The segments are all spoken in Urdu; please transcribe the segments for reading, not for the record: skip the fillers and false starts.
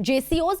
JCOs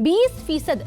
20%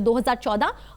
2014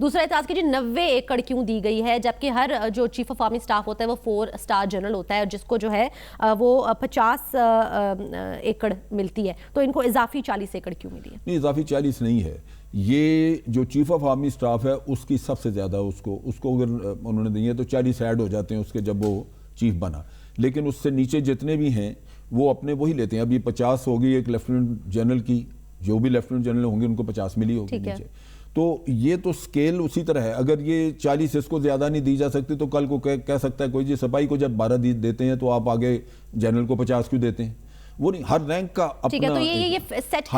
دوسرا اعتراض کیجیے 90 ایکڑ کیوں دی گئی ہے جبکہ ہر جو چیف آف آرمی سٹاف ہوتا ہے وہ 4 اسٹار جنرل ہوتا ہے جس کو جو ہے وہ 50 ایکڑ ملتی ہے, تو ان کو اضافی 40 ایکڑ کیوں ملی ہے؟ نہیں, اضافی 40 نہیں ہے, یہ جو چیف آف آرمی سٹاف ہے اس کی سب سے زیادہ اس کو اگر انہوں نے دی ہے تو 40 ایڈ ہو جاتے ہیں اس کے جب وہ چیف بنا, لیکن اس سے نیچے جتنے بھی ہیں وہ اپنے وہی لیتے ہیں. اب یہ 50 ہوگی ایک لیفٹیننٹ جنرل کی, جو بھی لیفٹیننٹ جنرل ہوں گے ان کو 50 ملی ہوگی نیچے. تو یہ تو سکیل اسی طرح ہے, اگر یہ 40 اس کو زیادہ نہیں دی جا سکتی تو کل کو کہہ سکتا ہے کوئی جی سپاہی کو جب 12 دیتے ہیں تو آپ آگے جنرل کو 50 کیوں دیتے ہیں؟ وہ نہیں, ہر رینک کا اپنا تو یہ سیٹ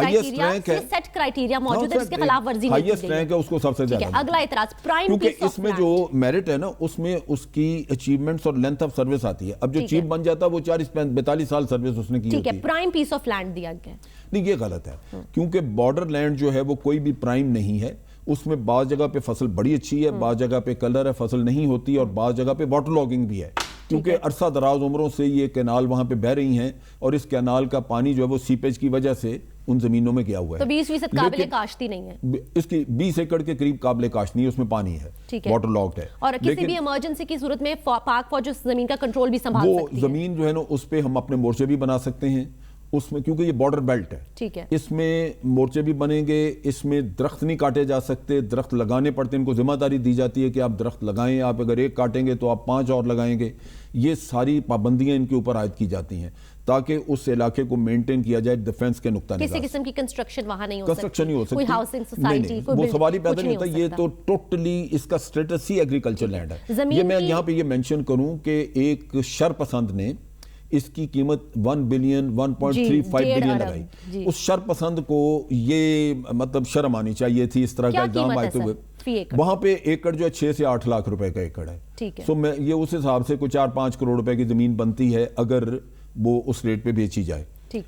کرائیٹیریا موجود ہے جس کے خلاف ورزی نہیں کی گئی ہے. ہائیسٹ رینک ہے اس کو سب سے زیادہ. اگلا اعتراض پرائم پیس کیونکہ اس میں جو میرٹ ہے نا اس میں اس کی اچیومنٹس اور لینتھ آف سروس آتی ہے. اب جو چیف بن جاتا ہے وہ 42 سال سروس اس نے کی ہوتی ہے. پرائم پیس آف لینڈ دیا گیا نہیں, یہ غلط ہے کیونکہ بارڈر لینڈ جو ہے وہ کوئی بھی پرائم نہیں ہے. اس میں بعض جگہ پہ فصل بڑی اچھی ہے, بعض جگہ پہ کلر ہے, فصل نہیں ہوتی, اور بعض جگہ پہ واٹر لاگنگ بھی ہے کیونکہ عرصہ دراز عمروں سے یہ کینال وہاں پہ بہ رہی ہیں اور اس کینال کا پانی جو ہے وہ سیپیج کی وجہ سے ان زمینوں میں گیا ہوا ہے. تو 20% قابل کاشتی نہیں ہے, اس کی 20 ایکڑ کے قریب قابل کاشت نہیں ہے, اس میں پانی ہے, واٹر لاگڈ ہے. اور کسی بھی ایمرجنسی کی صورت میں پاک فوج اس زمین کا کنٹرول بھی سنبھال سکتی ہے. وہ زمین جو ہے نا اس پہ ہم اپنے مورچے بھی بنا سکتے ہیں اس میں, کیونکہ یہ بارڈر بیلٹ ہے, اس میں مورچے بھی بنیں گے. اس میں درخت نہیں کاٹے جا سکتے, درخت لگانے پڑتے ہیں, ان کو ذمہ داری دی جاتی ہے کہ آپ درخت لگائیں, آپ اگر ایک کاٹیں گے تو آپ 5 اور لگائیں گے. یہ ساری پابندیاں ان کے اوپر عائد کی جاتی ہیں تاکہ اس علاقے کو مینٹین کیا جائے ڈیفنس کے نقطہ نظر. کسی قسم کی کنسٹرکشن وہاں نہیں ہو سکتی, کوئی ہاؤسنگ سوسائٹی, وہ سوال ہی پیدا نہیں ہوتا. یہ تو ٹوٹلی اس کا سٹیٹس ہی ایگریکلچر لینڈ ہے. یہ میں یہاں پہ یہ مینشن کروں کہ ایک شر پسند نے اس کی قیمت 1 بلین 1.35 بلین لگائی. اس شر پسند کو یہ مطلب شرم آنی چاہیے تھی اس طرح کا الزام آئے ہوئے. وہاں پہ ایکڑ جو ہے 6 سے 8 لاکھ روپے کا ایکڑ ہے. سو میں یہ اس حساب سے کوئی 4-5 کروڑ روپے کی زمین بنتی ہے اگر وہ اس ریٹ پہ بیچی جائے.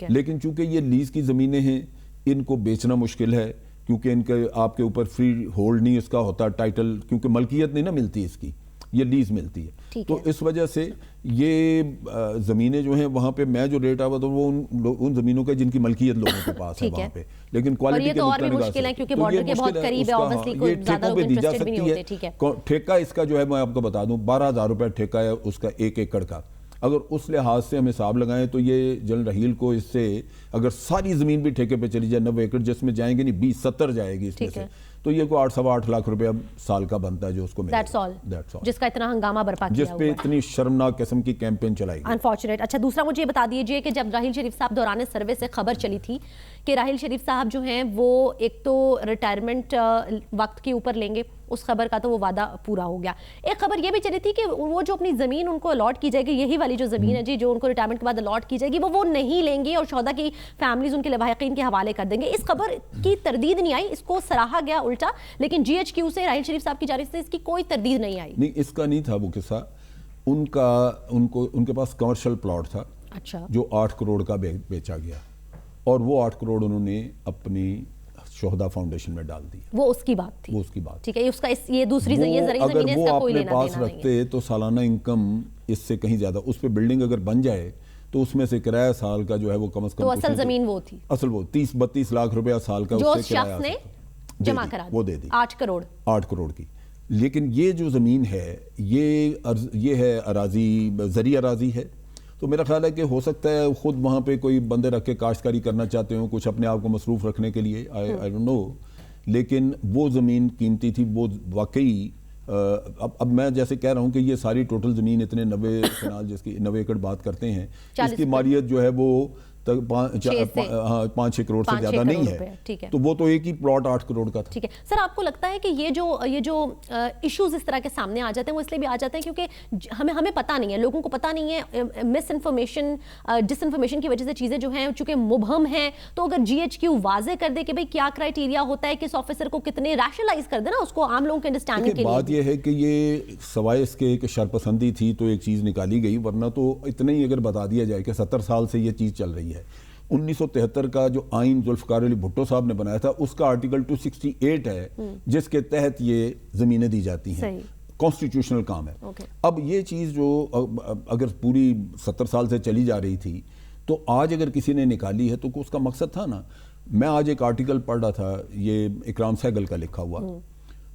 لیکن چونکہ یہ لیز کی زمینیں ہیں ان کو بیچنا مشکل ہے کیونکہ ان کے آپ کے اوپر فری ہولڈ نہیں اس کا ہوتا, ٹائٹل, کیونکہ ملکیت نہیں نا ملتی اس کی, یہ لیز ملتی ہے. تو اس وجہ سے یہ زمینیں جو ہیں وہاں پہ میں جو ریٹ آوا تو وہ ان زمینوں کے جن کی ملکیت لوگوں کے پاس ہے وہاں پہ, لیکن کوالٹی کے اور بھی مشکل ہے کیونکہ بارڈر کے بہت قریب ہے, obviously کوئی زیادہ لوگ انٹرسٹڈ بھی نہیں ہوتے. ٹھیکہ اس کا جو ہے میں آپ کو بتا دوں 12,000 روپے ٹھیکہ ہے اس کا 1 ایکڑ کا. اگر اس لحاظ سے ہم حساب لگائیں تو یہ جنرل رحیل کو اس سے اگر ساری زمین بھی ٹھیکے پہ چلی جائے 90 ایکڑ جس میں جائیں گے نہیں 20-70 جائے گی اس میں سے, تو یہ کوئی 8-8 لاکھ روپے اب سال کا بنتا ہے جو اس کو ملے. That's all. جس کا اتنا ہنگامہ برپا کیا جس پہ اتنی شرمناک قسم کی کیمپین چلائی گئی. انفارچونیٹ. اچھا دوسرا مجھے یہ بتا دیجئے کہ جب راحیل شریف صاحب دوران سروے سے خبر چلی تھی کہ راحیل شریف صاحب جو ہیں وہ ایک تو ریٹائرمنٹ وقت کے اوپر لیں گے, اس خبر کا تو وہ وعدہ پورا ہو گیا. ایک خبر یہ بھی چلی تھی کہ وہ جو اپنی زمین ان کو الاٹ کی جائے گی, یہی والی جو زمین ہے جی جو ان کو ریٹائرمنٹ کے بعد الاٹ کی جائے گی, وہ نہیں لیں گے اور شہداء کی فیملیز ان کے لواحقین کے حوالے کر دیں گے. اس خبر کی تردید نہیں آئی, اس کو سراہا گیا الٹا, لیکن جی ایچ کیو سے راحیل شریف صاحب کی جانب سے اس کی کوئی تردید نہیں آئی. نہیں, اس کا نہیں تھا وہ قصہ. ان کے پاس کمرشل پلاٹ تھا جو 8 کروڑ کا بیچا گیا اور وہ 8 کروڑ انہوں نے اپنی شہداء فاؤنڈیشن میں ڈال دی. وہ اس کی بات تھی. وہ اس کی بات. ٹھیک ہے, اس کا یہ دوسری زمین ہے اس کا کوئی لینا دینا نہیں ہے. اگر وہ اپنے پاس رکھتے تو سالانہ انکم اس سے کہیں زیادہ, اس پہ بلڈنگ اگر بن جائے تو اس میں سے کرایہ سال کا جو ہے وہ کم از کم, تو اصل زمین وہ تھی, اصل وہ 30-32 لاکھ روپیہ سال کا جو شخص نے جمع کرا وہ دے دی 8 کروڑ کی. لیکن یہ جو زمین ہے یہ ہے اراضی, زرعی اراضی ہے. تو میرا خیال ہے کہ ہو سکتا ہے خود وہاں پہ کوئی بندے رکھ کے کاشتکاری کرنا چاہتے ہوں کچھ اپنے آپ کو مصروف رکھنے کے لیے, آئی ڈونٹ نو. لیکن وہ زمین قیمتی تھی, وہ واقعی. اب میں جیسے کہہ رہا ہوں کہ یہ ساری ٹوٹل زمین اتنے 90 کنال جس کی 90 ایکڑ بات کرتے ہیں, اس کی مالیت جو ہے وہ 5-6 کروڑ سے زیادہ نہیں ہے, تو وہ تو ایک ہی پلاٹ 8 کروڑ کا تھا. ٹھیک ہے سر, آپ کو لگتا ہے کہ یہ جو ایشوز اس طرح کے سامنے آ جاتے ہیں وہ اس لیے بھی آ جاتے ہیں کیونکہ ہمیں پتہ نہیں ہے, لوگوں کو پتہ نہیں ہے, مس انفارمیشن ڈس انفارمیشن کی وجہ سے چیزیں جو ہیں چونکہ مبہم ہیں, تو اگر جی ایچ کیو واضح کر دے کہ بھئی کیا کرائیٹیریا ہوتا ہے, کس آفیسر کو کتنے ریشنلائز کر دے نا اس کو عام لوگوں کے انڈرسٹینڈنگ کے لیے. بات یہ ہے کہ یہ سوائے اس کے کہ شرپسندی تھی تو ایک چیز نکالی گئی, ورنہ تو اتنا ہی اگر بتا دیا جائے کہ 70 سال سے یہ چیز چل رہی ہے. 1973 کا جو آئین ذوالفقار علی بھٹو صاحب نے بنایا تھا اس کا آرٹیکل 268 ہے جس کے تحت یہ زمینیں دی جاتی ہیں, کانسٹیٹیوشنل کام ہے. اب یہ چیز جو اگر پوری 70 سال سے چلی جا رہی تھی تو آج اگر کسی نے نکالی ہے تو اس کا مقصد تھا نا. میں آج ایک آرٹیکل پڑھ رہا تھا, یہ اکرام سہگل کا لکھا ہوا,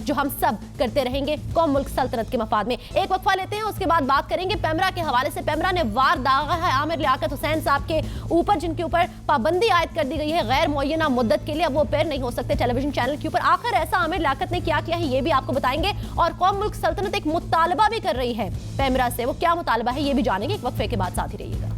جو ہم سب کرتے رہیں گے قوم ملک سلطنت کے مفاد میں. ایک وقفہ لیتے ہیں, اس کے بعد بات کریں گے پیمرا کے حوالے سے. پیمرا نے وار داغا ہے عامر لیاقت حسین صاحب کے اوپر, جن کے اوپر پابندی عائد کر دی گئی ہے غیر معینہ مدت کے لیے. اب وہ اپیئر نہیں ہو سکتے ٹیلی ویژن چینل کے اوپر. آخر ایسا عامر لیاقت نے کیا کیا ہے یہ بھی آپ کو بتائیں گے, اور قوم ملک سلطنت ایک مطالبہ بھی کر رہی ہے پیمرا سے. وہ کیا مطالبہ ہے یہ بھی جانیں گے. ایک وقفے کے بعد ساتھ ہی رہیے گا.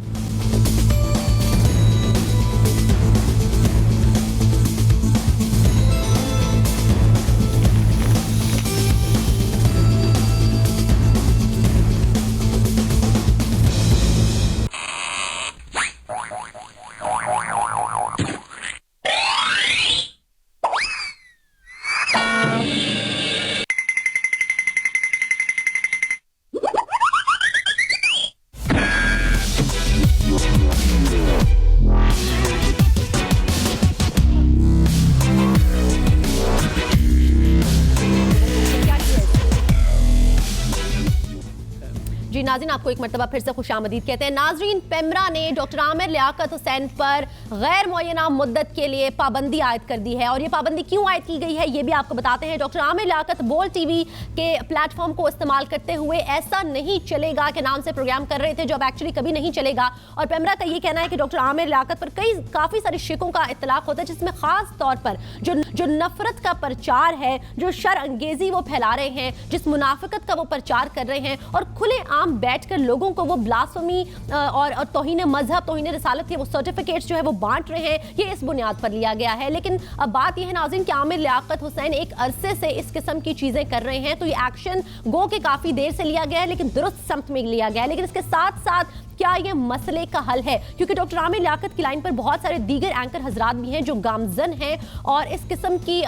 جی ناظرین, آپ کو ایک مرتبہ پھر سے خوش آمدید کہتے ہیں. ناظرین, پیمرا نے ڈاکٹر عامر لیاقت حسین پر غیر معینہ مدت کے لیے پابندی عائد کر دی ہے, اور یہ پابندی کیوں عائد کی گئی ہے یہ بھی آپ کو بتاتے ہیں. ڈاکٹر عامر لیاقت بول ٹی وی کے پلیٹ فارم کو استعمال کرتے ہوئے ایسا نہیں چلے گا کہ نام سے پروگرام کر رہے تھے, جو اب ایکچولی کبھی نہیں چلے گا. اور پیمرا کا یہ کہنا ہے کہ ڈاکٹر عامر لیاقت پر کافی ساری شکوں کا اطلاق ہوتا ہے, جس میں خاص طور پر جو نفرت کا پرچار ہے, جو شر انگیزی وہ پھیلا رہے ہیں, جس منافقت کا وہ پرچار کر رہے ہیں, اور کھلے عام بیٹھ کر لوگوں کو وہ بلاسفمی اور توہین مذہب, توہین رسالت کے وہ سرٹیفکیٹس جو ہے وہ بانٹ رہے ہیں, یہ اس بنیاد پر لیا گیا ہے. لیکن اب بات یہ ہے ناظرین کہ عامر لیاقت حسین ایک عرصے سے اس قسم کی چیزیں کر رہے ہیں, تو یہ ایکشن گو کہ کافی دیر سے لیا گیا ہے, لیکن درست سمت میں لیا گیا ہے. لیکن اس کے ساتھ ساتھ کیا یہ مسئلے کا حل ہے, کیونکہ ڈاکٹر عامر لیاقت کی لائن پر بہت سارے دیگر اینکر حضرات بھی ہیں جو گامزن ہیں, اور اس قسم کی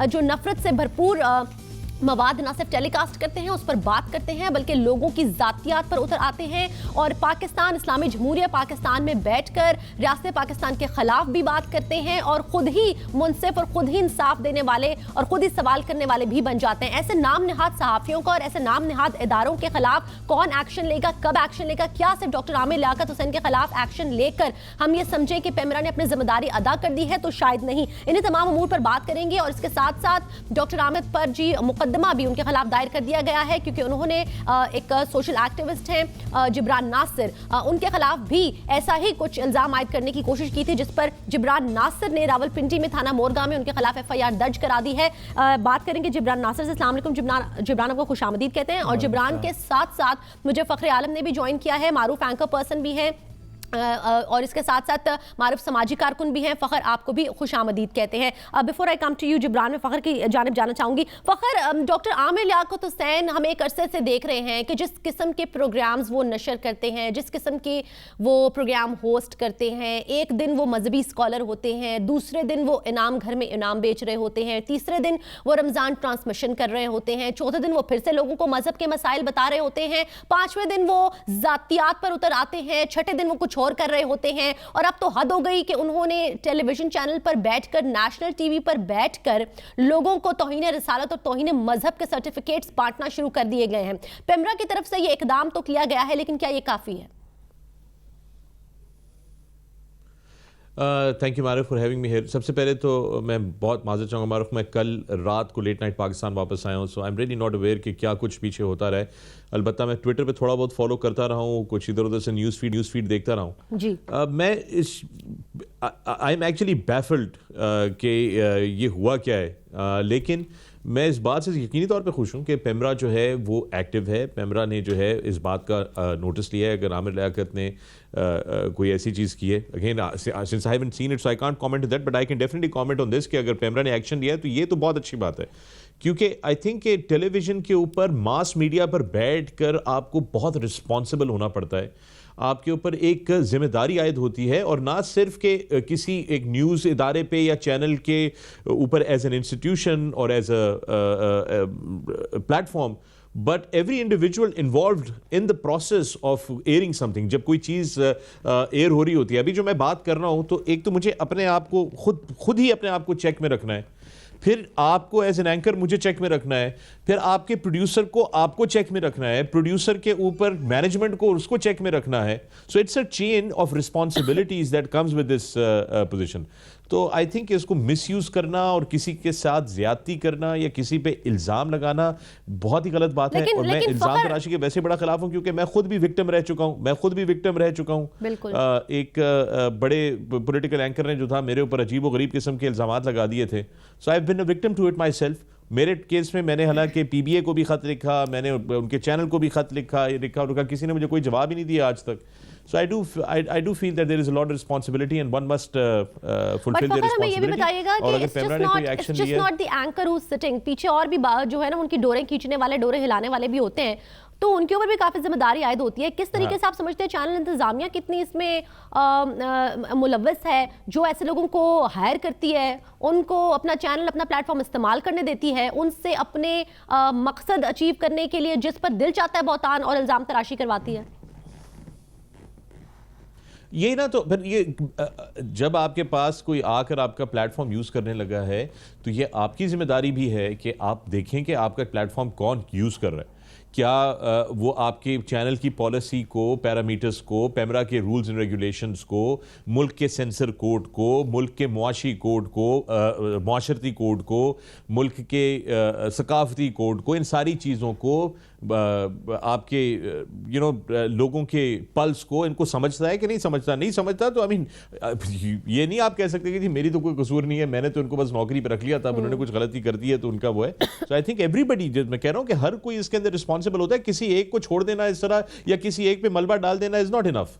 جو نفرت سے بھرپور مواد نہ صرف ٹیلی کاسٹ کرتے ہیں, اس پر بات کرتے ہیں, بلکہ لوگوں کی ذاتیات پر اتر آتے ہیں, اور پاکستان, اسلامی جمہوریہ پاکستان میں بیٹھ کر ریاست پاکستان کے خلاف بھی بات کرتے ہیں, اور خود ہی منصف اور خود ہی انصاف دینے والے اور خود ہی سوال کرنے والے بھی بن جاتے ہیں. ایسے نام نہاد صحافیوں کا اور ایسے نام نہاد اداروں کے خلاف کون ایکشن لے گا, کب ایکشن لے گا؟ کیا صرف ڈاکٹر عامر لیاقت حسین کے خلاف ایکشن لے کر ہم یہ سمجھیں کہ پیمرا نے اپنی ذمہ داری ادا کر دی ہے؟ تو شاید نہیں. انہیں تمام امور پر بات کریں گے, اور اس کے ساتھ ساتھ ڈاکٹر عامر پر جی مقدمہ بھی ان کے خلاف دائر کر دیا گیا ہے, کیونکہ انہوں نے ایک سوشل ایکٹیوسٹ ہیں جبران ناصر, ان کے خلاف بھی ایسا ہی کچھ الزام عائد کرنے کی کوشش کی تھی, جس پر جبران ناصر نے راولپنڈی میں تھانہ مورگا میں ان کے خلاف FIR درج کرا دی ہے. بات کریں گے جبران ناصر سے. السلام علیکم جبران, آپ کو خوش آمدید کہتے ہیں. اور جبران کے ساتھ ساتھ مجھے فخر عالم نے بھی جوائن کیا ہے, معروف اینکر پرسن بھی ہیں, اور اس کے ساتھ ساتھ معروف سماجی کارکن بھی ہیں. فخر, آپ کو بھی خوش آمدید کہتے ہیں. Before I come to you Jibran, میں فخر کی جانب جانا چاہوں گی. فخر, ڈاکٹر عامر لیاقت حسین ہم ایک عرصے سے دیکھ رہے ہیں کہ جس قسم کے پروگرامز وہ نشر کرتے ہیں, جس قسم کے وہ پروگرام ہوسٹ کرتے ہیں, ایک دن وہ مذہبی اسکالر ہوتے ہیں, دوسرے دن وہ انعام گھر میں انعام بیچ رہے ہوتے ہیں, تیسرے دن وہ رمضان ٹرانسمیشن کر رہے ہوتے ہیں, چوتھے دن وہ پھر سے لوگوں کو مذہب کے مسائل بتا رہے ہوتے ہیں, پانچویں دن وہ ذاتیات پر اتر آتے ہیں, چھٹے دن وہ کچھ اور کر رہے ہوتے ہیں. اور اب تو حد ہو گئی کہ انہوں نے ٹیلی ویژن چینل پر بیٹھ کر, نیشنل ٹی وی پر بیٹھ کر لوگوں کو توہین رسالت اور توہین مذہب کے سرٹیفکیٹس بانٹنا شروع کر دیے گئے ہیں. پیمرا کی طرف سے یہ اقدام تو کیا گیا ہے, لیکن کیا یہ کافی ہے؟ تھینک یو معروف فار ہیونگ می ہیئر. سب سے پہلے تو میں بہت معذرت چاہوں گا معروف, میں کل رات کو لیٹ نائٹ پاکستان واپس آیا ہوں, so I am really not aware کہ کیا کچھ پیچھے ہوتا رہا ہے. البتہ میں ٹویٹر پہ تھوڑا بہت فالو کرتا رہا ہوں, کچھ ادھر ادھر سے نیوز فیڈ دیکھتا رہا ہوں. جی میں آئی ایم ایکچولی بیفلڈ کہ یہ ہوا کیا ہے, لیکن میں اس بات سے یقینی طور پہ خوش ہوں کہ پیمرا جو ہے وہ ایکٹیو ہے. پیمرا نے جو ہے اس بات کا نوٹس لیا ہے. اگر عامر لیاقت نے کوئی ایسی چیز کی ہے, again since I haven't seen it so I can't comment on that, but I can definitely comment on this کہ اگر پیمرا نے ایکشن لیا ہے تو یہ تو بہت اچھی بات ہے, کیونکہ آئی تھنک کہ ٹیلی ویژن کے اوپر ماس میڈیا پر بیٹھ کر آپ کو بہت رسپانسبل ہونا پڑتا ہے. آپ کے اوپر ایک ذمہ داری عائد ہوتی ہے, اور نہ صرف کہ کسی ایک نیوز ادارے پہ یا چینل کے اوپر ایز این انسٹیٹیوشن اور as a plate form, but every individual involved in the process of airing something. جب کوئی چیز ایئر ہو رہی ہوتی ہے, ابھی جو میں بات کر رہا ہوں, تو ایک تو مجھے اپنے آپ کو خود ہی اپنے آپ کو چیک میں رکھنا ہے, پھر آپ کو ایز این اینکر مجھے چیک میں رکھنا ہے, پھر آپ کے پروڈیوسر کو آپ کو چیک میں رکھنا ہے, پروڈیوسر کے اوپر مینجمنٹ کو اس کو چیک میں رکھنا ہے. So it's a chain of responsibilities that comes with this position. تو آئی تھنک اس کو مس یوز کرنا اور کسی کے ساتھ زیادتی کرنا یا کسی پہ الزام لگانا بہت ہی غلط بات ہے. اور میں الزام تراشی کے ویسے بڑا خلاف ہوں, کیونکہ میں خود بھی وکٹم رہ چکا ہوں. ایک بڑے پولیٹیکل اینکر نے جو تھا میرے اوپر عجیب و غریب قسم کے الزامات لگا دیے تھے. So I have been a victim to it myself. میرے کیس میں نے حالانکہ پی بی اے کو بھی خط لکھا, میں نے ان کے چینل کو بھی خط لکھا, کسی نے مجھے کوئی جواب ہی نہیں دیا آج تک. So I do feel that there is a lot of responsibility and one must fulfill their responsibility. اور اگر پیمرا نے کوئی ایکشن لیا, it's just not the anchor who's sitting, پیچھے اور بھی جو ہے نا ان کی ڈوریں کھینچنے والے, ڈوریں ہلانے والے بھی ہوتے ہیں, تو ان کے اوپر بھی کافی ذمہ داری عائد ہوتی ہے. کس طریقے سے آپ سمجھتے ہیں چینل انتظامیہ کتنی اس میں ملوث ہے, جو ایسے لوگوں کو ہائر کرتی ہے, ان کو اپنا چینل اپنا پلیٹ فارم استعمال کرنے دیتی ہے, ان سے اپنے مقصد اچیو کرنے کے لیے جس پر دل چاہتا ہے بہتان اور الزام تراشی کرواتی ہے؟ یہ نا, تو پھر یہ جب آپ کے پاس کوئی آ کر آپ کا پلیٹ فارم یوز کرنے لگا ہے تو یہ آپ کی ذمہ داری بھی ہے کہ آپ دیکھیں کہ آپ کا پلیٹ فارم کون یوز کر رہا ہے. کیا وہ آپ کے چینل کی پالیسی کو, پیرامیٹرز کو, پیمرا کے رولز اینڈ ریگولیشنز کو, ملک کے سینسر کوڈ کو, ملک کے معاشی کوڈ کو, معاشرتی کوڈ کو, ملک کے ثقافتی کوڈ کو, ان ساری چیزوں کو, آپ کے لوگوں کے پلس کو, ان کو سمجھتا ہے کہ نہیں سمجھتا؟ نہیں سمجھتا تو یہ نہیں آپ کہہ سکتے کہ جی میری تو کوئی قصور نہیں ہے, میں نے تو ان کو بس نوکری پہ رکھ لیا تھا, انہوں نے کچھ غلطی کر دی ہے تو ان کا وہ ہے. سو آئی تھنک ایوری بڈی, میں کہہ رہا ہوں کہ ہر کوئی اس کے اندر رسپانسبل ہوتا ہے. کسی ایک کو چھوڑ دینا اس طرح یا کسی ایک پہ ملبہ ڈال دینا از ناٹ انف.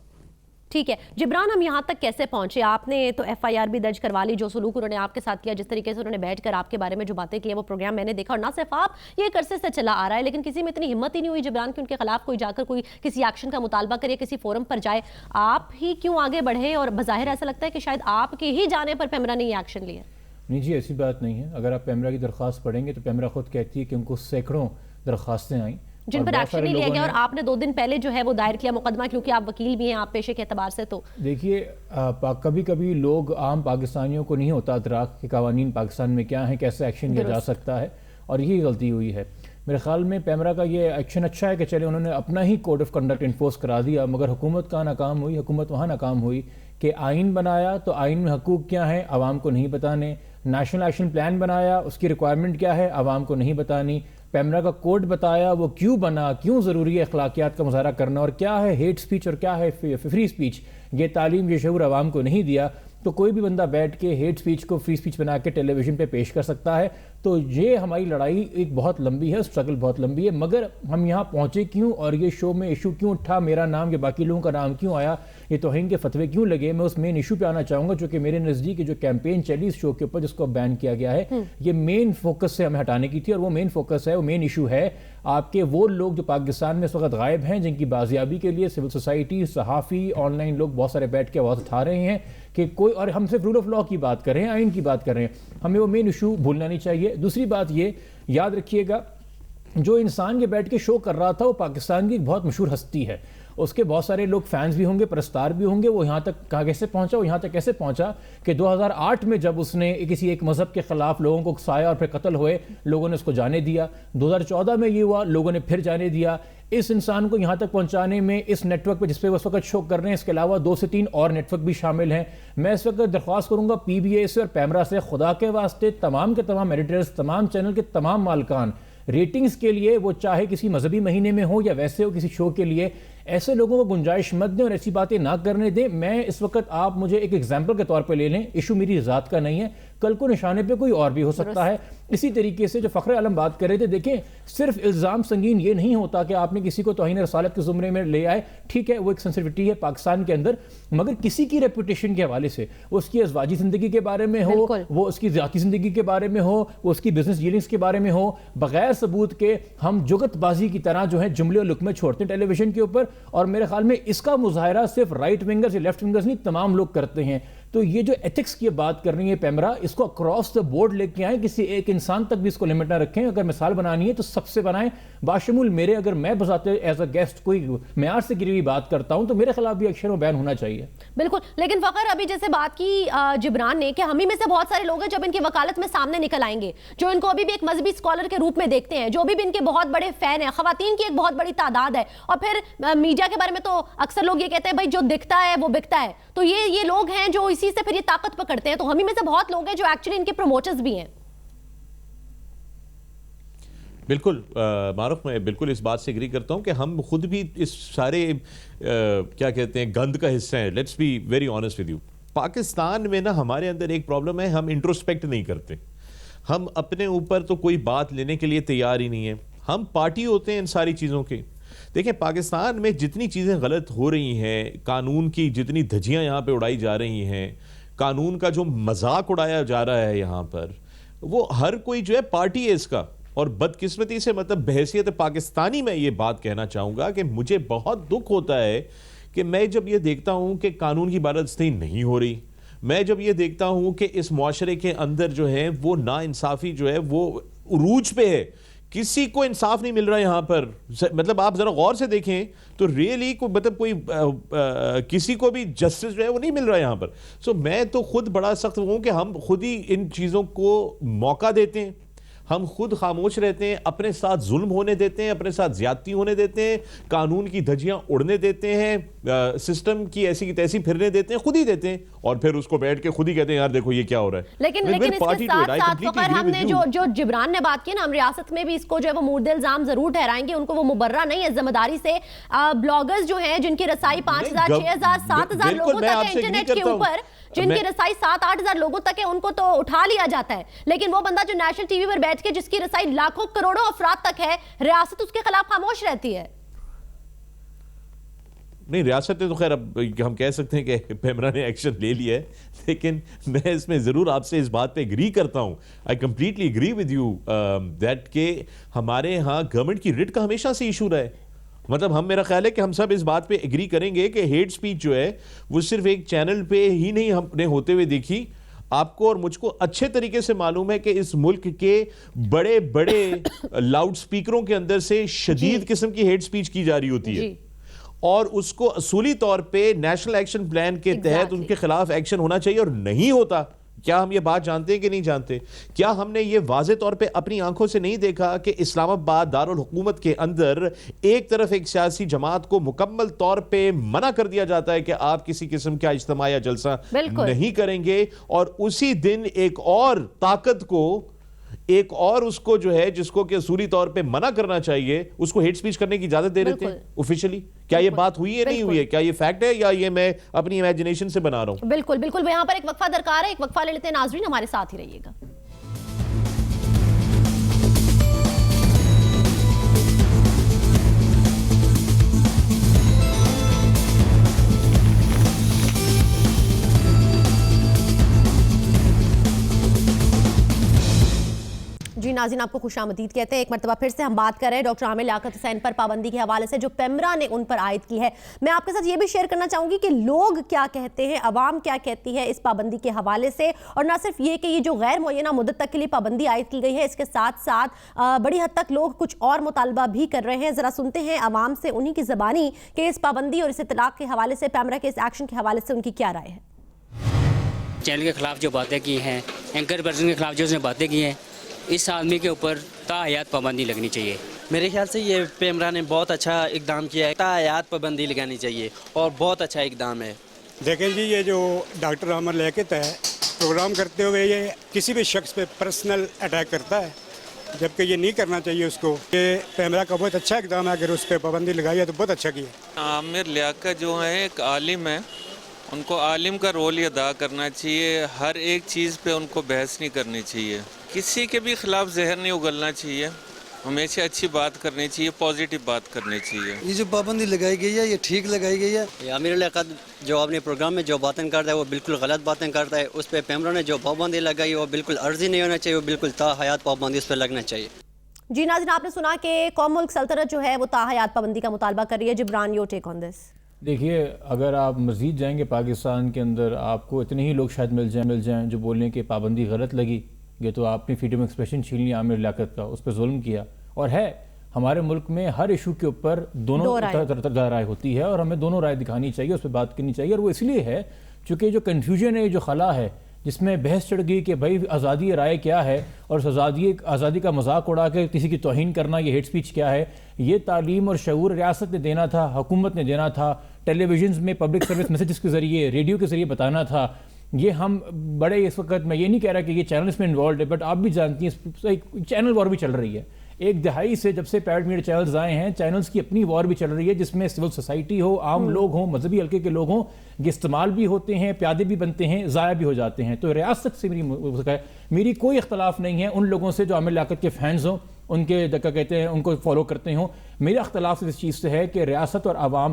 ٹھیک ہے جبران, ہم یہاں تک کیسے پہنچے؟ آپ نے تو ایف آئی آر بھی درج کروا لی, جو سلوک انہوں نے آپ کے ساتھ کیا, جس طریقے سے انہوں نے بیٹھ کر آپ کے بارے میں جو باتیں کی ہیں, وہ پروگرام میں نے دیکھا, اور نہ صرف آپ, یہ ایک عرصے سے چلا آ رہا ہے, لیکن کسی میں اتنی ہمت ہی نہیں ہوئی جبران کہ ان کے خلاف کوئی جا کر کوئی کسی ایکشن کا مطالبہ کرے, کسی فورم پر جائے. آپ ہی کیوں آگے بڑھے؟ اور بظاہر ایسا لگتا ہے کہ شاید آپ کی ہی جانے پر پیمرا نے یہ ایکشن لیا. نہیں جی, ایسی بات نہیں ہے. اگر آپ پیمرا کی درخواست پڑھیں گے تو پیمرا خود کہتی ہے کہ ان کو سینکڑوں درخواستیں آئیں جن پر ایکشن نہیں لیا گیا, اور آپ نے 2 دن پہلے جو ہے وہ دائر کیا مقدمہ, کیونکہ آپ وکیل بھی ہیں آپ پیشے کے اعتبار سے. تو دیکھیے, کبھی کبھی لوگ, عام پاکستانیوں کو نہیں ہوتا ادراک کہ قوانین پاکستان میں کیا ہیں, کیسے ایکشن لیا جا سکتا ہے, اور یہی غلطی ہوئی ہے. میرے خیال میں پیمرا کا یہ ایکشن اچھا ہے کہ چلے انہوں نے اپنا he could of conduct enforce کرا دیا, مگر حکومت کا ناکام ہوئی. حکومت وہاں ناکام ہوئی کہ آئین بنایا تو آئین میں حقوق کیا ہیں عوام کو نہیں بتانے, نیشنل ایکشن پلان بنایا, اس کی ریکوائرمنٹ کیا ہے عوام کو نہیں بتانی, پیمرا کا کوڈ بتایا وہ کیوں بنا, کیوں ضروری ہے اخلاقیات کا مظاہرہ کرنا, اور کیا ہے ہیٹ سپیچ اور کیا ہے فری سپیچ, یہ تعلیم یہ شعور عوام کو نہیں دیا. تو کوئی بھی بندہ بیٹھ کے ہیٹ سپیچ کو فری سپیچ بنا کے ٹیلی ویژن پہ پیش کر سکتا ہے. تو یہ ہماری لڑائی ایک بہت لمبی ہے, اسٹرگل بہت لمبی ہے, مگر ہم یہاں پہنچے کیوں, اور یہ شو میں ایشو کیوں اٹھا, میرا نام یا باقی لوگوں کا نام کیوں آیا, یہ توہین کے فتوے کیوں لگے, میں اس مین ایشو پہ آنا چاہوں گا. جو کہ میرے نزدیک جو کیمپین چلی اس شو کے اوپر جس کو بین کیا گیا ہے, یہ مین فوکس سے ہمیں ہٹانے کی تھی, اور وہ مین فوکس ہے, وہ مین ایشو ہے آپ کے وہ لوگ جو پاکستان میں اس وقت غائب ہیں, جن کی بازیابی کے لیے سول سوسائٹی, صحافی, آن لائن لوگ بہت سارے بیٹھ کے آواز اٹھا رہے ہیں کہ کوئی, اور ہم صرف رول آف لا کی بات کر رہے ہیں, آئین کی بات کر رہے ہیں, ہمیں وہ مین ایشو بھولنا نہیں چاہیے. دوسری بات یہ یاد رکھیے گا, جو انسان یہ بیٹھ کے شو کر رہا تھا وہ پاکستان کی ایک بہت مشہور ہستی ہے, اس کے بہت سارے لوگ فینس بھی ہوں گے, پرستار بھی ہوں گے. وہ یہاں تک کہاں کیسے پہنچا, وہ یہاں تک کیسے پہنچا کہ 2008 میں جب اس نے کسی ایک مذہب کے خلاف لوگوں کو اکسایا اور پھر قتل ہوئے, لوگوں نے اس کو جانے دیا. 2014 میں یہ ہوا, لوگوں نے پھر جانے دیا. اس انسان کو یہاں تک پہنچانے میں اس نیٹ ورک پہ جس پہ وہ اس وقت شو کر رہے ہیں, اس کے علاوہ 2 سے 3 اور نیٹ ورک بھی شامل ہیں. میں اس وقت درخواست کروں گا پی بی اے سے اور پیمرا سے, خدا کے واسطے تمام کے تمام ایڈیٹرز, تمام چینل کے تمام مالکان, ریٹنگز کے لیے وہ چاہے کسی مذہبی مہینے میں ہو یا ویسے ہو کسی شو کے لیے, ایسے لوگوں کو گنجائش مت دیں اور ایسی باتیں نہ کرنے دیں. میں اس وقت, آپ مجھے ایک ایگزامپل کے طور پہ لے لیں, ایشو میری ذات کا نہیں ہے, کل کو نشانے پہ کوئی اور بھی ہو سکتا ہے. اسی طریقے سے جو فخر عالم بات کر رہے تھے, دیکھیں صرف الزام سنگین یہ نہیں ہوتا کہ آپ نے کسی کو توہین رسالت کے زمرے میں لے آئے, ٹھیک ہے وہ ایک سینسٹیوٹی ہے پاکستان کے اندر, مگر کسی کی ریپوٹیشن کے حوالے سے, وہ اس کی ازواجی زندگی کے بارے میں ہو, وہ اس کی ذاتی زندگی کے بارے میں ہو, وہ اس کی بزنس ڈیلنگز کے بارے میں ہو, بغیر ثبوت کے ہم جگت بازی کی طرح جو ہے جملے اور لقمے چھوڑتے ہیں ٹیلی ویژن کے اوپر. اور میرے خیال میں اس کا مظاہرہ صرف رائٹ ونگرز یا لیفٹ ونگرز نہیں, تمام لوگ کرتے ہیں. تو یہ جو ایتھکس کی بات کر رہی ہے پیمرا، اس کو اکراس دا بورڈ لے کے آئیں، کسی ایک انسان تک بھی اس کو لمٹ نہ رکھیں. اگر مثال بنانی ہے تو سب سے بنائیں، باشمول میرے. اگر میں بذات ایز اے گیسٹ کوئی معیار سے گری ہوئی بات کرتا ہوں تو میرے خلاف بھی ایکشن و بیان ہونا چاہیے. بالکل. لیکن فخر ابھی جیسے بات کی جبران نے کہ ہم ہی میں سے بہت سارے لوگ ہیں جب ان کی وکالت میں سامنے نکل آئیں گے، جو ان کو ابھی بھی ایک مذہبی اسکالر کے روپ میں دیکھتے ہیں، جو ابھی بھی ان کے بہت بڑے فین ہیں، خواتین کی ایک بہت بڑی تعداد ہے. اور پھر میڈیا کے بارے میں تو اکثر لوگ یہ کہتے ہیں بھائی جو دکھتا ہے وہ بکتا ہے. تو یہ لوگ ہیں جو اسی سے پھر یہ طاقت پکڑتے ہیں. تو ہم ہی میں سے بہت لوگ ہیں جو ایکچولی ان کے پروموٹرز بھی ہیں. بالکل معروف، میں بالکل اس بات سے اگری کرتا ہوں کہ ہم خود بھی اس سارے کیا کہتے ہیں گند کا حصہ ہیں. Let's be very honest with you. Pakistan میں نا ہمارے اندر ایک پرابلم ہے، ہم انٹروسپیکٹ نہیں کرتے. ہم اپنے اوپر تو کوئی بات لینے کے لیے تیار ہی نہیں ہے. ہم پارٹی ہوتے ہیں ان ساری چیزوں کے. دیکھیں پاکستان میں جتنی چیزیں غلط ہو رہی ہیں، قانون کی جتنی دھجیاں یہاں پہ اڑائی جا رہی ہیں، قانون کا جو مذاق اڑایا جا رہا ہے یہاں پر، وہ ہر کوئی جو ہے پارٹی ہے اس کا. اور بدقسمتی سے مطلب بحیثیت پاکستانی میں یہ بات کہنا چاہوں گا کہ مجھے بہت دکھ ہوتا ہے کہ میں جب یہ دیکھتا ہوں کہ قانون کی بالادستی نہیں ہو رہی، میں جب یہ دیکھتا ہوں کہ اس معاشرے کے اندر جو ہے وہ ناانصافی جو ہے وہ عروج پہ ہے، کسی کو انصاف نہیں مل رہا یہاں پر. مطلب آپ ذرا غور سے دیکھیں تو ریئلی مطلب کوئی کسی کو بھی جسٹس جو ہے وہ نہیں مل رہا یہاں پر. سو میں تو خود بڑا سخت ہوں کہ ہم خود ہی ان چیزوں کو موقع دیتے ہیں، ہم خود خاموش رہتے ہیں، اپنے ساتھ ظلم ہونے دیتے ہیں، اپنے ساتھ زیادتی ہونے دیتے ہیں، قانون کی دھجیاں اڑنے دیتے ہیں، سسٹم کی ایسی کی تیسی پھرنے دیتے ہیں، خود ہی دیتے ہیں، اور پھر اس کو بیٹھ کے خود ہی کہتے ہیں یار دیکھو یہ کیا ہو رہا ہے. لیکن اس کے ساتھ ساتھ فخر ہم نے جو جبران نے بات کی نا، ہم ریاست میں بھی اس کو جو ہے وہ مورد الزام ضرور ٹھہرائیں گے. ان کو وہ مبرہ نہیں ہے ذمہ داری سے. بلاگرز جو ہیں جن کی رسائی 5,000 6,000 7,000 لوگوں تک ہے انٹرنیٹ کے اوپر، جن کی رسائی 7-8 ہزار لوگوں تک ہے، ان کو تو اٹھا لیا جاتا ہے. لیکن وہ بندہ جو نیشنل ٹی وی پر بیٹھ کے جس کی رسائی لاکھوں کروڑوں افراد تک ہے، ریاست اس کے خلاف خاموش رہتی ہے. نہیں، ریاست نے تو خیر اب ہم کہہ سکتے ہیں کہ پیمرا نے ایکشن لے لیا ہے، لیکن میں اس میں ضرور آپ سے اس بات پہ اگری کرتا ہوں. I completely agree with you that کہ ہمارے ہاں گورنمنٹ کی ریٹ کا ہمیشہ سے ایشو رہا ہے. مطلب میرا خیال ہے کہ ہم سب اس بات پہ اگری کریں گے کہ ہیٹ سپیچ جو ہے وہ صرف ایک چینل پہ ہی نہیں ہم نے ہوتے ہوئے دیکھی. آپ کو اور مجھ کو اچھے طریقے سے معلوم ہے کہ اس ملک کے بڑے بڑے لاؤڈ سپیکروں کے اندر سے شدید قسم کی ہیٹ سپیچ کی جا رہی ہوتی ہے، اور اس کو اصولی طور پہ نیشنل ایکشن پلان کے تحت ان کے خلاف ایکشن ہونا چاہیے، اور نہیں ہوتا. کیا ہم یہ بات جانتے ہیں کہ نہیں جانتے؟ کیا ہم نے یہ واضح طور پہ اپنی آنکھوں سے نہیں دیکھا کہ اسلام آباد دارالحکومت کے اندر ایک طرف ایک سیاسی جماعت کو مکمل طور پہ منع کر دیا جاتا ہے کہ آپ کسی قسم کا اجتماع یا جلسہ نہیں کریں گے، اور اسی دن ایک اور طاقت کو، ایک اور اس کو جو ہے جس کو کہ اصولی طور پہ منع کرنا چاہیے، اس کو ہیٹ سپیچ کرنے کی اجازت دے دیتے ہیں اوفیشلی؟ کیا یہ بات ہوئی ہے نہیں ہوئی ہے؟ کیا یہ فیکٹ ہے یا یہ میں اپنی امیجنیشن سے بنا رہا ہوں؟ بالکل بالکل. یہاں پر ایک وقفہ درکار ہے، ایک وقفہ لے لیتے ہیں. ناظرین ہمارے ساتھ ہی رہیے گا. جی ناظرین آپ کو خوش آمدید کہتے ہیں. ایک مرتبہ پھر سے ہم بات کر رہے ہیں ڈاکٹر عامر لیاقت حسین پر پابندی کے حوالے سے جو پیمرا نے ان پر عائد کی ہے. میں آپ کے ساتھ یہ بھی شیئر کرنا چاہوں گی کہ لوگ کیا کہتے ہیں، عوام کیا کہتی ہے اس پابندی کے حوالے سے. اور نہ صرف یہ کہ یہ جو غیر معینہ مدت تک کے لیے پابندی عائد کی گئی ہے، اس کے ساتھ ساتھ بڑی حد تک لوگ کچھ اور مطالبہ بھی کر رہے ہیں. ذرا سنتے ہیں عوام سے انہی کی زبانی کہ اس پابندی اور اس اطلاق کے حوالے سے، پیمرا کے اس ایکشن کے حوالے سے ان کی کیا رائے ہے. چینل کے خلاف جو باتیں کی ہیں، اینکر پرسن کے خلاف جو اس نے باتیں کی ہیں، اس آدمی کے اوپر تاحیات پابندی لگنی چاہیے. میرے خیال سے یہ پیمرا نے بہت اچھا اقدام کیا ہے. تاحیات پابندی لگانی چاہیے اور بہت اچھا اقدام ہے. دیکھیں جی، یہ جو ڈاکٹر عامر لیاقت ہے، پروگرام کرتے ہوئے یہ کسی بھی شخص پہ پرسنل اٹیک کرتا ہے، جبکہ یہ نہیں کرنا چاہیے اس کو. یہ پیمرا کا بہت اچھا اقدام ہے، اگر اس پہ پابندی لگائی ہے تو بہت اچھا کیا. عامر لیاقت جو ہے ایک عالم ہے، ان کو عالم کا رول ہی ادا کرنا چاہیے. ہر ایک چیز پہ ان کو بحث نہیں کرنی چاہیے، کسی کے بھی خلاف زہر نہیں اگلنا چاہیے، ہمیشہ اچھی بات کرنی چاہیے، پازیٹیو بات کرنی چاہیے. یہ جو پابندی لگائی گئی ہے یہ ٹھیک لگائی گئی ہے. عامر لیاقت جو اپنے پروگرام میں جو باتیں کرتا ہے وہ بالکل غلط باتیں کرتا ہے. اس پہ پیمرا نے جو پابندی لگائی وہ بالکل عرضی نہیں ہونا چاہیے، وہ بالکل تاحیات پابندی اس پہ لگنا چاہیے. جی ناظرین آپ نے سنا کہ قوم ملک سلطنت جو ہے وہ تاحیات پابندی کا مطالبہ کر رہی ہے. جبران یور ٹیک آن دس. دیکھیے اگر آپ مزید جائیں گے پاکستان کے اندر آپ کو اتنے ہی لوگ شاید مل جائیں جو بولنے کہ پابندی غلط لگی، یہ تو آپ نے فریڈم ایکسپریشن چھین لیا عامر لیاقت کا، اس پہ ظلم کیا. اور ہے ہمارے ملک میں ہر ایشو کے اوپر دونوں رائے ہوتی ہے اور ہمیں دونوں رائے دکھانی چاہیے، اس پہ بات کرنی چاہیے. اور وہ اس لیے ہے چونکہ جو کنفیوژن ہے، جو خلا ہے جس میں بحث چڑھ گئی کہ بھائی آزادی رائے کیا ہے اور اس آزادی کا مذاق اڑا کے کسی کی توہین کرنا یہ ہیٹ سپیچ کیا ہے، یہ تعلیم اور شعور ریاست نے دینا تھا، حکومت نے دینا تھا، ٹیلی ویژنز میں پبلک سروس میسیجز کے ذریعے، ریڈیو کے ذریعے بتانا تھا. یہ ہم بڑے اس وقت، میں یہ نہیں کہہ رہا کہ یہ چینلز میں انوالوڈ ہے، بٹ آپ بھی جانتی ہیں چینل وار بھی چل رہی ہے. ایک دہائی سے جب سے پرائیویٹ میڈیا چینلز آئے ہیں، چینلز کی اپنی وار بھی چل رہی ہے جس میں سول سوسائٹی ہو، عام لوگ ہوں، مذہبی حلقے کے لوگ ہوں، یہ استعمال بھی ہوتے ہیں، پیادے بھی بنتے ہیں، ضائع بھی ہو جاتے ہیں. تو ریاست سے میری کوئی اختلاف نہیں ہے ان لوگوں سے جو عامر لیاقت کے فینز ہوں، ان کے کیا کہتے ہیں ان کو فالو کرتے ہوں. میرا اختلاف اس چیز سے ہے کہ ریاست اور عوام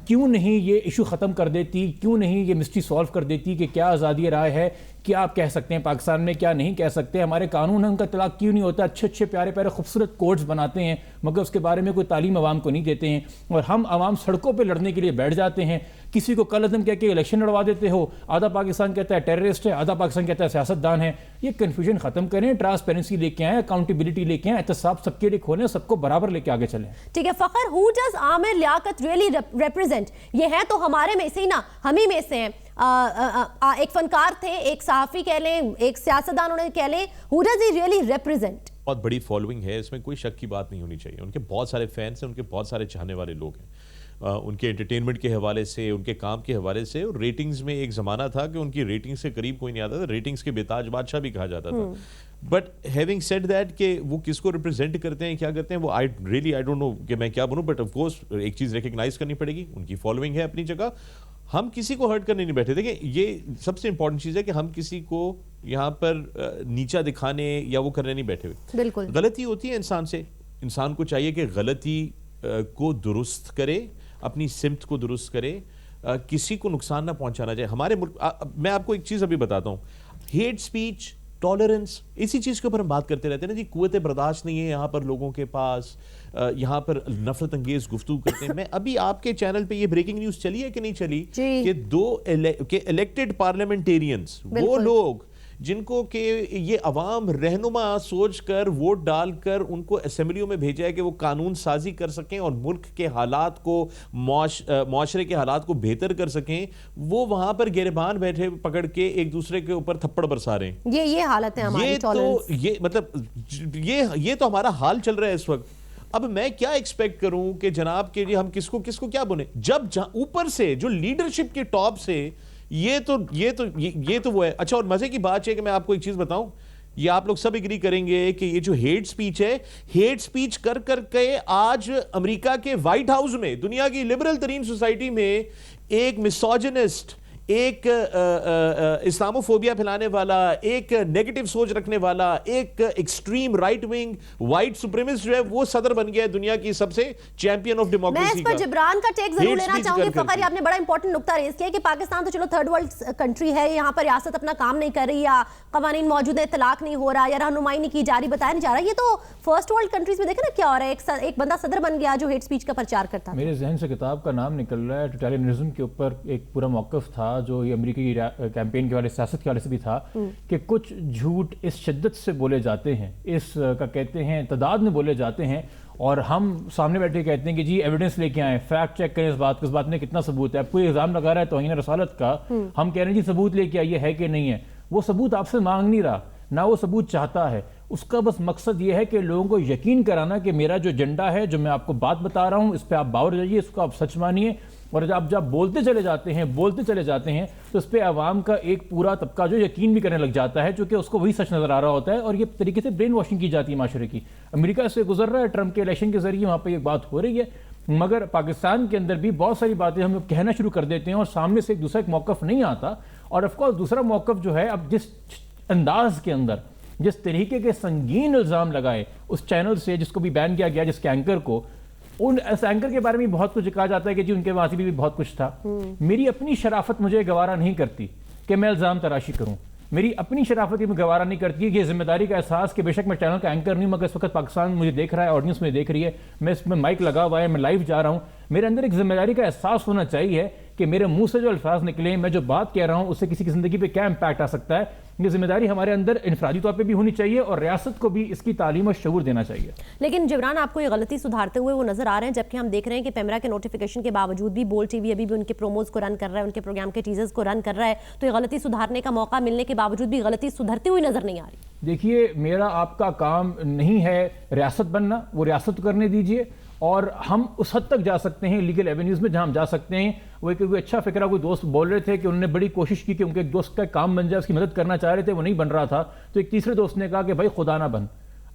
کیوں نہیں یہ ایشو ختم کر دیتی، کیوں نہیں یہ مسٹری سالو کر دیتی کہ کیا آزادی رائے ہے، کیا آپ کہہ سکتے ہیں پاکستان میں، کیا نہیں کہہ سکتے. ہمارے قانون ہیں ان کا اطلاق کیوں نہیں ہوتا، اچھے پیارے خوبصورت کوڈز بناتے ہیں مگر اس کے بارے میں کوئی تعلیم عوام کو نہیں دیتے ہیں. اور ہم عوام سڑکوں پہ لڑنے کے لیے بیٹھ جاتے ہیں. کسی کو کل عدم کہہ کے الیکشن لڑوا دیتے ہو، آدھا پاکستان کہتا ہے ٹیررسٹ ہے، آدھا پاکستان کہتا ہے سیاستدان ہے. یہ کنفیوژن ختم کریں، ٹرانسپیرنسی لے کے آئیں، اکاؤنٹیبلٹی لے کے آئیں، احتساب سب کے لیے کھولیں، سب کو برابر لے کے آگے چلیں. ٹھیک ہے فخر، who does Aamir Liaquat really represent؟ یہ ہے تو ہمارے میں سے ہی نا، ہم ہی میں سے ہیں. ایک فنکار تھے، ایک صحافی کہہ لیں، ایک سیاستدان انہیں کہہ لیں. who does he really represent؟ بہت بڑی فالوئنگ ہے، اس میں کوئی شک کی بات نہیں ہونی چاہیے. ان کے بہت سارے فینس ہیں، ان کے بہت سارے چاہنے والے لوگ ہیں. ان کے انٹرٹینمنٹ کے حوالے سے، ان کے کام کے حوالے سے. اور ریٹنگز میں ایک زمانہ تھا کہ ان کی ریٹنگز کے قریب کوئی نہیں آتا تھا، ریٹنگز کے بیتاج بادشاہ بھی کہا جاتا تھا. بٹ ہیونگ سیڈ دیٹ کہ وہ کس کو ریپرزینٹ کرتے ہیں، کیا کرتے ہیں، وہ آئی ڈونٹ نو کہ میں کیا بنوں. بٹ آف کورس ایک چیز ریکگنائز کرنی پڑے گی، ان کی فالوئنگ ہے اپنی جگہ. ہم کسی کو ہرٹ کرنے نہیں بیٹھے. دیکھیں یہ سب سے امپورٹنٹ چیز ہے کہ ہم کسی کو یہاں پر نیچا دکھانے یا وہ کرنے نہیں بیٹھے ہوئے. بالکل غلطی ہوتی ہے انسان سے، انسان کو چاہیے کہ غلطی کو درست کرے، اپنی سمت کو درست کرے، کسی کو نقصان نہ پہنچانا چاہے. ہمارے ملک میں آپ کو ایک چیز ابھی بتاتا ہوں، ہیٹ سپیچ، ٹالرنس، اسی چیز کے اوپر ہم بات کرتے رہتے ہیں نا جی. قوت برداشت نہیں ہے یہاں پر لوگوں کے پاس، یہاں پر نفرت انگیز گفتگو کرتے ہیں. میں ابھی آپ کے چینل پہ یہ بریکنگ نیوز چلی ہے کہ نہیں چلی کہ الیکٹڈ پارلیمنٹیرینز، وہ لوگ جن کو کہ یہ عوام رہنما سوچ کر ووٹ ڈال کر ان کو اسمبلیوں میں بھیجا ہے کہ وہ قانون سازی کر سکیں اور ملک کے حالات کو، معاشرے کے حالات کو بہتر کر سکیں، وہ وہاں پر گریبان بیٹھے پکڑ کے ایک دوسرے کے اوپر تھپڑ برسا رہے ہیں. یہ حالت ہے ہماری ٹالرنس. یہ مطلب یہ تو ہمارا حال چل رہا ہے اس وقت. اب میں کیا ایکسپیکٹ کروں کہ جناب کے لیے ہم کس کو کیا بنے، جب اوپر سے جو لیڈرشپ کے ٹاپ سے یہ تو وہ ہے. اچھا اور مزے کی بات ہے کہ میں آپ کو ایک چیز بتاؤں، یہ آپ لوگ سب اگری کریں گے کہ یہ جو ہیٹ سپیچ ہے، ہیٹ سپیچ کر کے آج امریکہ کے وائٹ ہاؤس میں، دنیا کی لبرل ترین سوسائٹی میں، ایک مسوجنسٹ، ایک اسلاموفوبیا پھیلانے والا، ایک نیگیٹو سوچ رکھنے والا، ایک ایکسٹریم رائٹ ونگ وائٹ سپریمسٹ جو ہے وہ صدر بن گیا ہے دنیا کی سب سے چیمپئن آف ڈیموکریسی کا. میں اس پر جبران کا ٹیک ضرور لینا چاہوں گی. فخر آپ نے بڑا امپورٹنٹ نقطہ ریز کیا کہ پاکستان تو چلو تھرڈ ورلڈ کنٹری ہے، یہاں پر ریاست اپنا کام نہیں کر رہی، یا قوانین موجود ہیں، طلاق نہیں ہو رہا، یا رہنمائی نہیں کی جا رہی، بتایا نہیں جا رہا. یہ تو فرسٹ ورلڈ کنٹریز میں دیکھیں نا کیا ہو رہا ہے. ایک بندہ صدر بن گیا جو ہیٹ سپیچ کا پرچار کرتا تھا. میرے ذہن سے کتاب کا نام نکل رہا ہے، ٹوٹالینٹرزم کے اوپر ایک پورا موقف تھا جو یہ امریکی کیمپین کے والے سیاست کے والے سے بھی تھا کہ کچھ جھوٹ اس شدت سے بولے جاتے ہیں، اس کا کہتے ہیں تعداد میں بولے جاتے ہیں، اور ہم سامنے بیٹھے کہتے ہیں کہ جی ایویڈنس لے کے آئیں، فیکٹ چیک کریں اس بات میں کتنا ثبوت ہے. اب کوئی الزام لگا رہا ہے توہین رسالت کا، ہم کہہ رہے ہیں جی ثبوت لے کے آئیے ہے کہ نہیں ہے. وہ ثبوت آپ سے مانگ نہیں رہا، نہ وہ ثبوت چاہتا ہے. اس کا بس مقصد یہ ہے کہ لوگوں کو یقین کرانا کہ میرا جو ایجنڈا ہے، جو میں آپ کو بات بتا رہا ہوں، اس پہ آپ باور جائیے، اس کو آپ سچ مانیے. اور جب بولتے چلے جاتے ہیں تو اس پہ عوام کا ایک پورا طبقہ جو یقین بھی کرنے لگ جاتا ہے، چونکہ اس کو وہی سچ نظر آ رہا ہوتا ہے، اور یہ طریقے سے برین واشنگ کی جاتی ہے معاشرے کی. امریکہ سے گزر رہا ہے ٹرمپ کے الیکشن کے ذریعے، وہاں پہ ایک بات ہو رہی ہے، مگر پاکستان کے اندر بھی بہت ساری باتیں ہم کہنا شروع کر دیتے ہیں اور سامنے سے ایک دوسرا ایک موقف نہیں آتا. اور آف کورس دوسرا موقف جو ہے، اب جس انداز کے اندر، جس طریقے کے سنگین الزام لگائے اس چینل سے جس کو بھی بین کیا گیا، جس کے اینکر کو، اس اینکر کے بارے میں بہت کچھ کہا جاتا ہے کہ جی ان کے وہاں بھی بہت کچھ تھا. میری اپنی شرافت مجھے گوارا نہیں کرتی کہ میں الزام تراشی کروں. میری اپنی شرافت میں گوارا نہیں کرتی ہے. یہ ذمہ داری کا احساس کہ بے شک میں چینل کا اینکر نہیں ہوں مگر اس وقت پاکستان مجھے دیکھ رہا ہے, آڈینس مجھے دیکھ رہی ہے, میں اس میں مائک لگا ہوا ہے, میں لائیو جا رہا ہوں, میرے اندر ایک ذمہ داری کا احساس ہونا چاہیے کہ میرے منہ سے جو الفاظ نکلیں, میں جو بات کہہ رہا ہوں اس سے کسی کی زندگی پہ کیا امپیکٹ آ سکتا ہے. یہ ذمہ داری ہمارے اندر انفرادی طور پہ بھی ہونی چاہیے اور ریاست کو بھی اس کی تعلیم اور شعور دینا چاہیے. لیکن جبران آپ کو یہ غلطی سدھارتے ہوئے وہ نظر آ رہے ہیں, جبکہ ہم دیکھ رہے ہیں کہ پیمرا کے نوٹیفیکیشن کے باوجود بھی بول ٹی وی ابھی بھی ان کے پروموز کو رن کر رہا ہے, ان کے پروگرام کے ٹیزرز کو رن کر رہا ہے, تو یہ غلطی سدھارنے کا موقع ملنے کے باوجود بھی غلطی سدھرتی ہوئی نظر نہیں آ رہی. دیکھیے میرا آپ کا کام نہیں ہے ریاست بننا, وہ ریاست کرنے دیجئے, اور ہم اس حد تک جا سکتے ہیں لیگل ایونیوز میں جہاں ہم جا سکتے ہیں. وہ ایک اچھا فکرہ کوئی دوست بول رہے تھے کہ انہوں نے بڑی کوشش کی کہ ان کے ایک دوست کا کام بن جائے, اس کی مدد کرنا چاہ رہے تھے, وہ نہیں بن رہا تھا, تو ایک تیسرے دوست نے کہا کہ بھائی خدا نہ بن,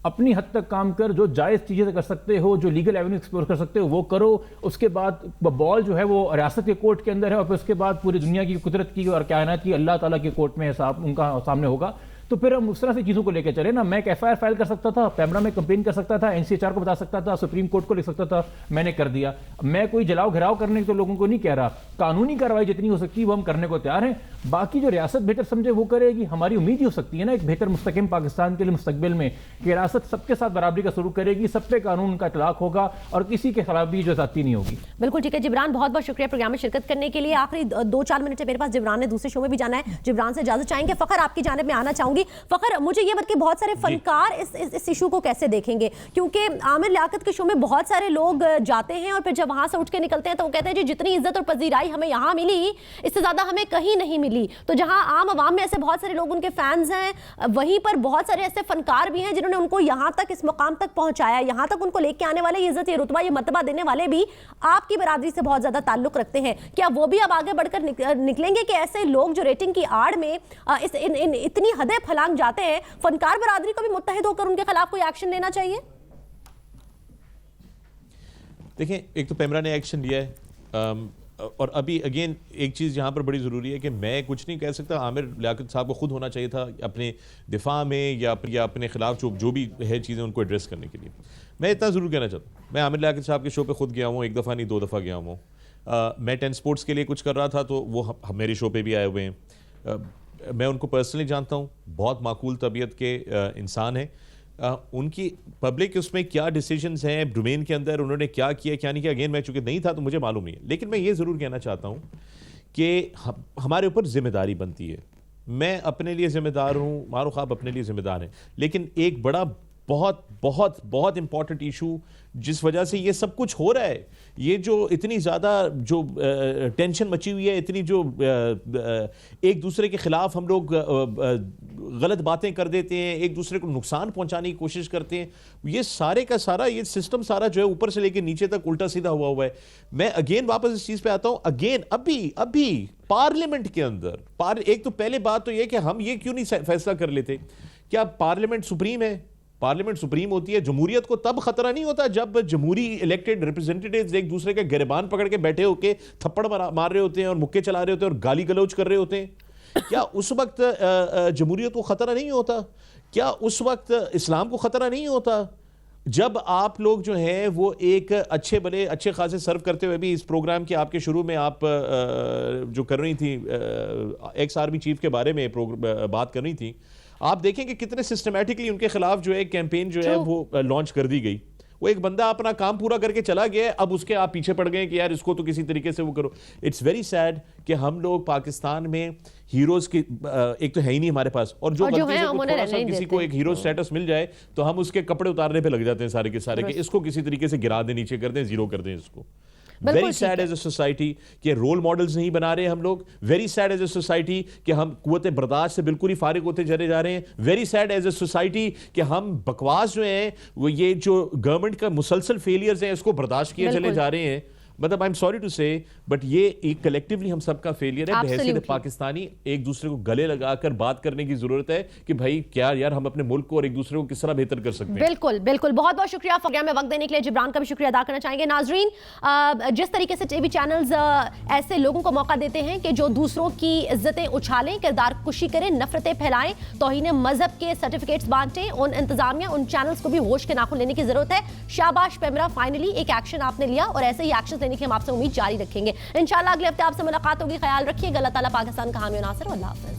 اپنی حد تک کام کر, جو جائز چیزیں کر سکتے ہو, جو لیگل ایونیو ایکسپلور کر سکتے ہو وہ کرو. اس کے بعد بال جو ہے وہ ریاست کے کورٹ کے اندر ہے, اور پھر اس کے بعد پوری دنیا کی قدرت کی اور کائنات کی اللہ تعالیٰ کے کورٹ میں حساب ان کا سامنے ہوگا. تو پھر ہم اس طرح سے چیزوں کو لے کے چلے نا. میں ایک ایف آئی آر فائل کر سکتا تھا, پیمرا میں کمپلین کر سکتا تھا, این سی ایچ آر کو بتا سکتا تھا, سپریم کورٹ کو لکھ سکتا تھا, میں نے کر دیا. میں کوئی جلاؤ گھراؤ کرنے تو لوگوں کو نہیں کہہ رہا, قانونی کارروائی جتنی ہو سکتی ہے وہ ہم کرنے کو تیار ہیں. باقی جو ریاست بہتر سمجھے وہ کرے گی. ہماری امید ہی ہو سکتی ہے نا ایک بہتر مستحکم پاکستان کے لیے مستقبل میں کہ ریاست سب کے ساتھ برابری کا سلوک کرے گی, سب پہ قانون کا اطلاق ہوگا اور کسی کے خلاف بھی جو زیادتی نہیں ہوگی. بالکل ٹھیک ہے جبران, بہت بہت شکریہ پروگرام میں شرکت کرنے کے لیے. آخری 2-4 منٹ ہے میرے پاس, جبران نے دوسرے شو میں بھی جانا ہے, جبران سے اجازت چاہیں گے. فخر آپ کی جانب میں آنا چاہوں گی. فخر مجھے یہ بات کہ بہت سارے فنکار اس ایشو کو کیسے دیکھیں گے, کیونکہ عامر لیاقت کے شو میں بہت سارے لوگ جاتے ہیں اور پھر جب وہاں سے اٹھ کے نکلتے ہیں تو وہ کہتے ہیں جی جتنی عزت اور پذیرائی ہمیں یہاں ملی اس سے زیادہ ہمیں کہیں نہیں ملی. تو جہاں عام عوام میں ایسے بہت سارے لوگ ان کے فینز ہیں, وہیں پر بہت سارے ایسے فنکار بھی ہیں جنہوں نے ان کو یہاں تک اس مقام تک پہنچایا, یہاں تک ان کو لے کے آنے والے, یہ عزت یہ رتبہ یہ مرتبہ دینے والے بھی آپ کی برادری سے بہت زیادہ تعلق رکھتے ہیں. کیا وہ بھی اب آگے بڑھ کر نکلیں گے کہ ایسے لوگ جو ریٹنگ کی آڑ میں اتنی حدیں پھلانگ جاتے ہیں, فنکار برادری کو بھی متحد ہو کر ان کے خلاف کوئی ایکشن لینا چاہیے؟ دیکھیں ایک تو پیمرا نے ایکشن لیا ہے, اور ابھی اگین ایک چیز یہاں پر بڑی ضروری ہے کہ میں کچھ نہیں کہہ سکتا, عامر لیاقت صاحب کو خود ہونا چاہیے تھا اپنے دفاع میں یا اپنے خلاف جو بھی ہے چیزیں ان کو ایڈریس کرنے کے لیے. میں اتنا ضرور کہنا چاہتا ہوں, میں عامر لیاقت صاحب کے شو پہ خود گیا ہوں, 1 دفعہ نہیں 2 دفعہ گیا ہوں. میں 10 اسپورٹس کے لیے کچھ کر رہا تھا تو وہ میرے شو پہ بھی آئے ہوئے ہیں. میں ان کو پرسنلی جانتا ہوں, بہت معقول طبیعت کے انسان ہیں. ان کی پبلک اس میں کیا ڈیسیجنز ہیں ڈومین کے اندر, انہوں نے کیا کیا کیا نہیں کیا, اگین میں چونکہ نہیں تھا تو مجھے معلوم نہیں ہے. لیکن میں یہ ضرور کہنا چاہتا ہوں کہ ہمارے اوپر ذمہ داری بنتی ہے. میں اپنے لیے ذمہ دار ہوں, معروف آپ اپنے لیے ذمہ دار ہیں, لیکن ایک بڑا بہت بہت بہت امپورٹنٹ ایشو جس وجہ سے یہ سب کچھ ہو رہا ہے, یہ جو اتنی زیادہ جو ٹینشن مچی ہوئی ہے, اتنی جو ایک دوسرے کے خلاف ہم لوگ غلط باتیں کر دیتے ہیں, ایک دوسرے کو نقصان پہنچانے کی کوشش کرتے ہیں, یہ سارے کا سارا یہ سسٹم سارا جو ہے اوپر سے لے کے نیچے تک الٹا سیدھا ہوا ہے. میں اگین واپس اس چیز پہ آتا ہوں, اگین ابھی پارلیمنٹ کے اندر ایک تو پہلے بات تو یہ کہ ہم یہ کیوں نہیں فیصلہ کر لیتے, کیا پارلیمنٹ سپریم ہے؟ پارلیمنٹ سپریم ہوتی ہے. جمہوریت کو تب خطرہ نہیں ہوتا جب جمہوری الیکٹڈ ریپرزینٹیٹیوز ایک دوسرے کے گریبان پکڑ کے بیٹھے ہو کے تھپڑ مار رہے ہوتے ہیں اور مکے چلا رہے ہوتے ہیں اور گالی گلوچ کر رہے ہوتے ہیں. کیا اس وقت جمہوریت کو خطرہ نہیں ہوتا؟ کیا اس وقت اسلام کو خطرہ نہیں ہوتا؟ جب آپ لوگ جو ہیں وہ ایک اچھے خاصے سرو کرتے ہوئے بھی اس پروگرام کے آپ کے شروع میں آپ جو کر رہی تھی ایکس آرمی چیف کے بارے میں بات کر رہی تھی, آپ دیکھیں کہ کتنے سسٹمیٹکلی ان کے خلاف جو ہے کیمپین جو ہے وہ لانچ کر دی گئی. وہ ایک بندہ اپنا کام پورا کر کے چلا گیا, اب اس کے آپ پیچھے پڑ گئے کہ یار اس کو تو کسی طریقے سے وہ کرو. اٹس ویری سیڈ کہ ہم لوگ پاکستان میں ہیروز کی ایک تو ہے ہی نہیں ہمارے پاس, اور جو غلطی سے تھوڑا سا کسی کو ایک ہیرو سٹیٹس مل جائے تو ہم اس کے کپڑے اتارنے پہ لگ جاتے ہیں سارے کے سارے, کہ اس کو کسی طریقے سے گرا دیں, نیچے کر دیں, زیرو کر دیں اس کو. Very said as a society کہ رول ماڈلز نہیں بنا رہے ہم لوگ. Very said as a society کہ ہم قوت برداشت سے بالکل ہی فارغ ہوتے چلے جا رہے ہیں. Very said as a society کہ ہم بکواس جو ہیں وہ یہ جو گورنمنٹ کا مسلسل فیلیئرز ہیں اس کو برداشت کیے چلے جا رہے ہیں. مطلب I'm sorry to say but یہ ایک کلیکٹیولی ہم سب کا فیلئر ہے. بحیثیت پاکستانی ایک دوسرے کو گلے لگا کر بات کرنے کی ضرورت ہے کہ بھائی کیا یار ہم اپنے ملک کو اور ایک دوسرے کو کس طرح بہتر کر سکتے ہیں. بالکل بالکل, بہت بہت شکریہ پروگرام میں وقت دینے کے لیے. جبران کا بھی شکریہ ادا کرنا چاہیں گے. ناظرین, جس طریقے سے ٹی وی چینلز ایسے لوگوں کو موقع دیتے ہیں کہ جو دوسروں کی عزتیں اچھالیں, کردار کشی کریں, نفرتیں پھیلائیں, توہین مذہب کے سرٹیفکیٹس بانٹیں, ان انتظامیہ ان چینلز کو بھی ہوش کے ناخن لینے کی ضرورت ہے. شاباش پیمرا, فائنلی ایک ایکشن آپ نے لیا اور ایسے ہی ایکشن لینے کی ہم آپ سے امید جاری رکھیں گے. انشاءاللہ اگلے ہفتے آپ سے ملاقات ہوگی. خیال رکھیے گا. اللہ تعالیٰ پاکستان کا حامی و ناصر. اللہ حافظ.